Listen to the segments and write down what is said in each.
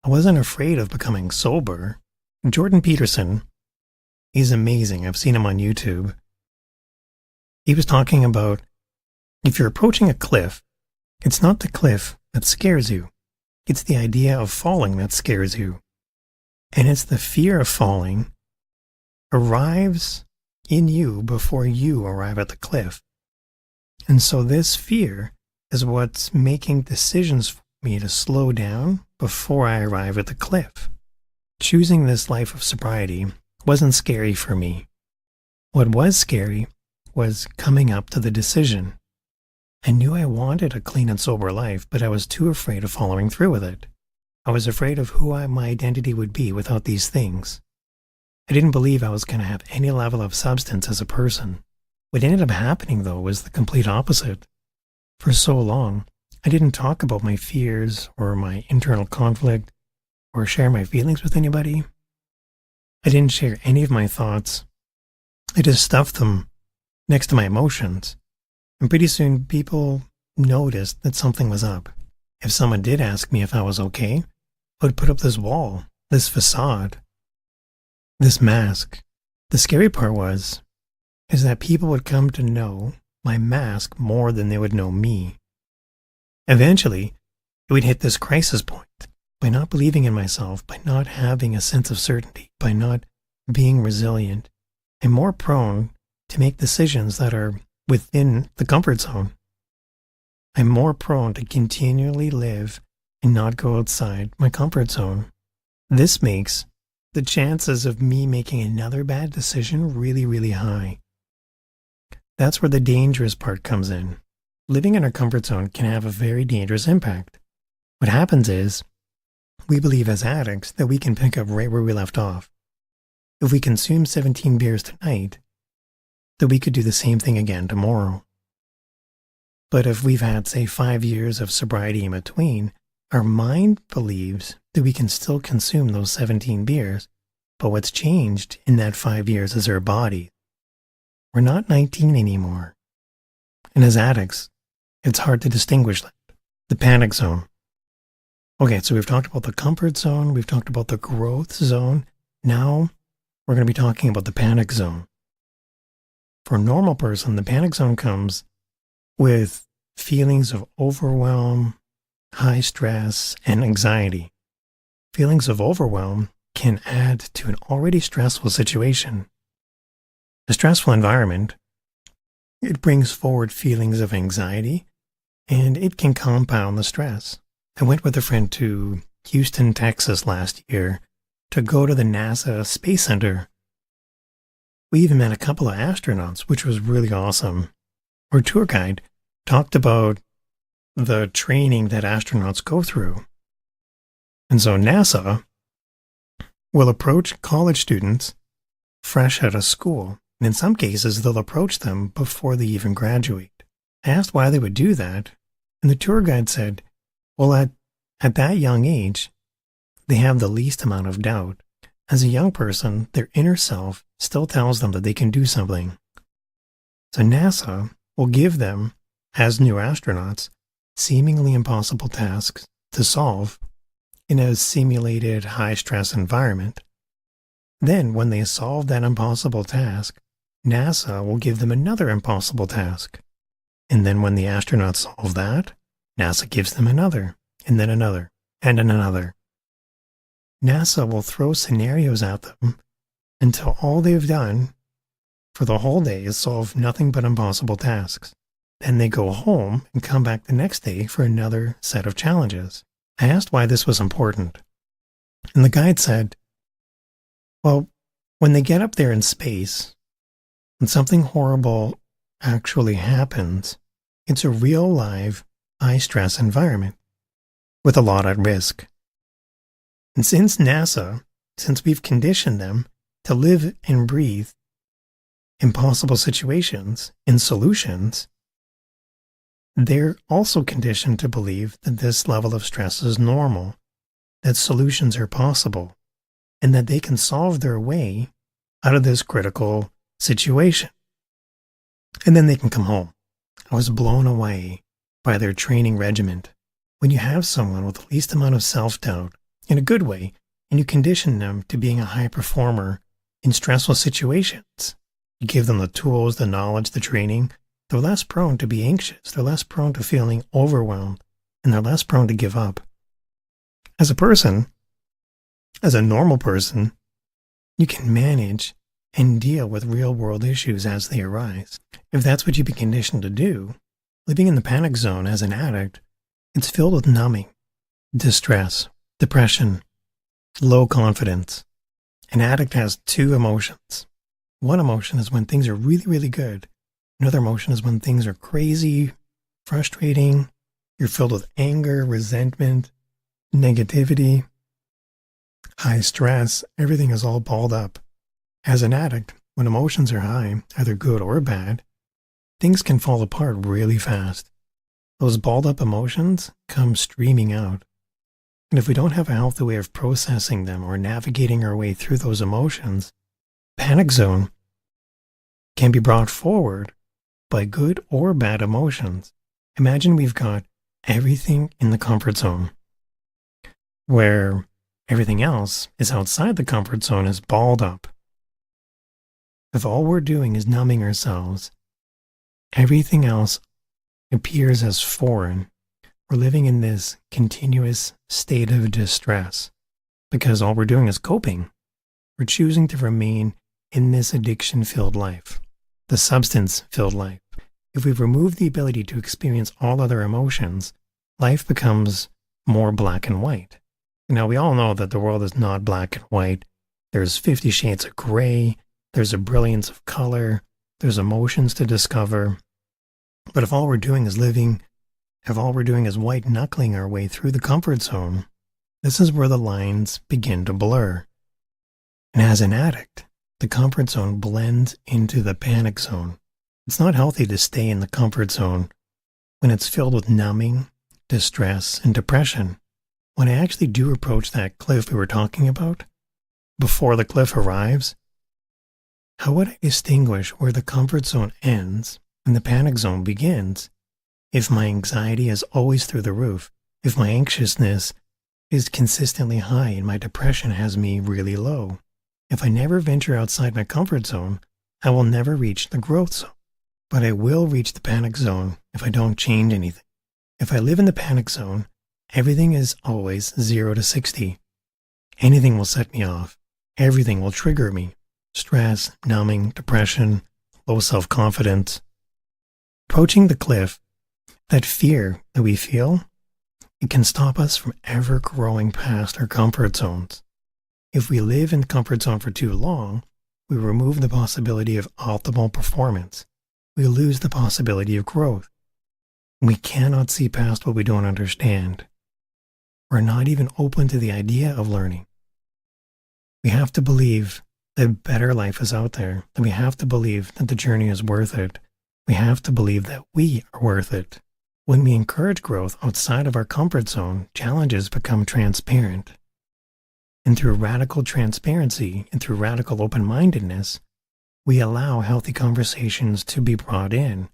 I wasn't afraid of becoming sober. Jordan Peterson, he's amazing. I've seen him on YouTube. He was talking about if you're approaching a cliff, it's not the cliff that scares you. It's the idea of falling that scares you. And it's the fear of falling arrives in you before you arrive at the cliff. And so this fear is what's making decisions for me to slow down before I arrive at the cliff. Choosing this life of sobriety wasn't scary for me. What was scary was coming up to the decision. I knew I wanted a clean and sober life, but I was too afraid of following through with it. I was afraid of who my identity would be without these things. I didn't believe I was going to have any level of substance as a person. What ended up happening, though, was the complete opposite. For so long, I didn't talk about my fears or my internal conflict or share my feelings with anybody. I didn't share any of my thoughts. I just stuffed them next to my emotions. And pretty soon, people noticed that something was up. If someone did ask me if I was okay, I would put up this wall, this facade, this mask. The scary part is that people would come to know my mask more than they would know me. Eventually, it would hit this crisis point. By not believing in myself, by not having a sense of certainty, by not being resilient, I'm more prone to make decisions that are within the comfort zone. I'm more prone to continually live and not go outside my comfort zone. This makes the chances of me making another bad decision really, really high. That's where the dangerous part comes in. Living in our comfort zone can have a very dangerous impact. What happens is, we believe as addicts that we can pick up right where we left off. If we consume 17 beers tonight, that we could do the same thing again tomorrow. But if we've had, say, 5 years of sobriety in between, our mind believes that we can still consume those 17 beers, but what's changed in that 5 years is our body. We're not 19 anymore. And as addicts, it's hard to distinguish that. The panic zone. Okay, so we've talked about the comfort zone, we've talked about the growth zone. Now we're going to be talking about the panic zone. For a normal person, the panic zone comes with feelings of overwhelm, high stress, and anxiety. Feelings of overwhelm can add to an already stressful situation. A stressful environment, it brings forward feelings of anxiety, and it can compound the stress. I went with a friend to Houston, Texas last year to go to the NASA Space Center. We even met a couple of astronauts, which was really awesome. Our tour guide talked about the training that astronauts go through. And so NASA will approach college students fresh out of school. And in some cases, they'll approach them before they even graduate. I asked why they would do that, and the tour guide said, well, at that young age, they have the least amount of doubt. As a young person, their inner self still tells them that they can do something. So NASA will give them, as new astronauts, seemingly impossible tasks to solve in a simulated high-stress environment. Then, when they solve that impossible task, NASA will give them another impossible task. And then when the astronauts solve that, NASA gives them another, and then another, and then another. NASA will throw scenarios at them until all they've done for the whole day is solve nothing but impossible tasks. Then they go home and come back the next day for another set of challenges. I asked why this was important. And the guide said, well, when they get up there in space and something horrible actually happens, it's a real live, high-stress environment with a lot at risk. And since we've conditioned them to live and breathe impossible situations and solutions, they're also conditioned to believe that this level of stress is normal, that solutions are possible, and that they can solve their way out of this critical situation. And then they can come home. I was blown away by their training regimen. When you have someone with the least amount of self-doubt in a good way, and you condition them to being a high performer in stressful situations. You give them the tools, the knowledge, the training. They're less prone to be anxious. They're less prone to feeling overwhelmed, and they're less prone to give up. As a person, as a normal person, you can manage and deal with real-world issues as they arise. If that's what you've been conditioned to do, living in the panic zone as an addict, it's filled with numbing, distress, depression, low confidence. An addict has two emotions. One emotion is when things are really, really good. Another emotion is when things are crazy, frustrating. You're filled with anger, resentment, negativity, high stress. Everything is all balled up. As an addict, when emotions are high, either good or bad, things can fall apart really fast. Those balled up emotions come streaming out. And if we don't have a healthy way of processing them or navigating our way through those emotions, panic zone can be brought forward by good or bad emotions. Imagine we've got everything in the comfort zone, where everything else is outside the comfort zone is balled up. If all we're doing is numbing ourselves, everything else appears as foreign. We're living in this continuous state of distress because all we're doing is coping. We're choosing to remain in this addiction-filled life, the substance-filled life. If we remove the ability to experience all other emotions, life becomes more black and white. Now, we all know that the world is not black and white. There's 50 shades of gray. There's a brilliance of color. There's emotions to discover. But if all we're doing is white knuckling our way through the comfort zone, this is where the lines begin to blur. And as an addict, the comfort zone blends into the panic zone. It's not healthy to stay in the comfort zone when it's filled with numbing, distress, and depression. When I actually do approach that cliff we were talking about, before the cliff arrives, how would I distinguish where the comfort zone ends and the panic zone begins if my anxiety is always through the roof, if my anxiousness is consistently high and my depression has me really low? If I never venture outside my comfort zone, I will never reach the growth zone. But I will reach the panic zone if I don't change anything. If I live in the panic zone, everything is always 0 to 60. Anything will set me off. Everything will trigger me. Stress, numbing, depression, low self-confidence. Approaching the cliff, that fear that we feel, it can stop us from ever growing past our comfort zones. If we live in the comfort zone for too long, we remove the possibility of optimal performance. We lose the possibility of growth. We cannot see past what we don't understand. We're not even open to the idea of learning. We have to believe that better life is out there, that we have to believe that the journey is worth it. We have to believe that we are worth it. When we encourage growth outside of our comfort zone, challenges become transparent. And through radical transparency and through radical open-mindedness, we allow healthy conversations to be brought in.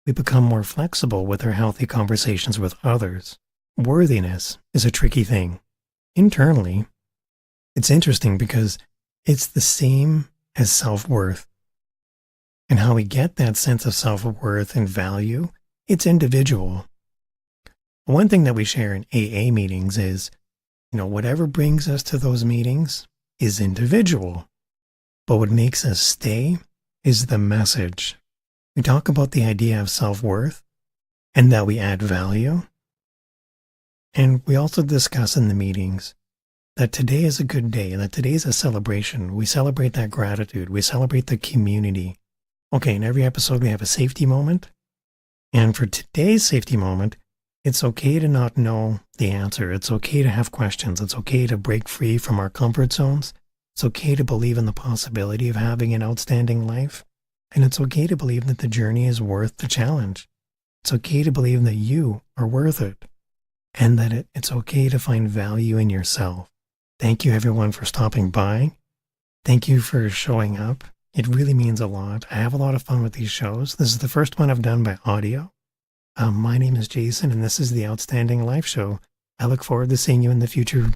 We become more flexible with our healthy conversations with others. Worthiness is a tricky thing. Internally, it's interesting because it's the same as self-worth. And how we get that sense of self-worth and value, it's individual. One thing that we share in AA meetings is, whatever brings us to those meetings is individual. But what makes us stay is the message. We talk about the idea of self-worth and that we add value. And we also discuss in the meetings that today is a good day, that today is a celebration. We celebrate that gratitude. We celebrate the community. Okay, in every episode we have a safety moment. And for today's safety moment, it's okay to not know the answer. It's okay to have questions. It's okay to break free from our comfort zones. It's okay to believe in the possibility of having an outstanding life. And it's okay to believe that the journey is worth the challenge. It's okay to believe that you are worth it. And that it's okay to find value in yourself. Thank you everyone for stopping by. Thank you for showing up. It really means a lot. I have a lot of fun with these shows. This is the first one I've done by audio. My name is Jason, and this is the Outstanding Life Show. I look forward to seeing you in the future.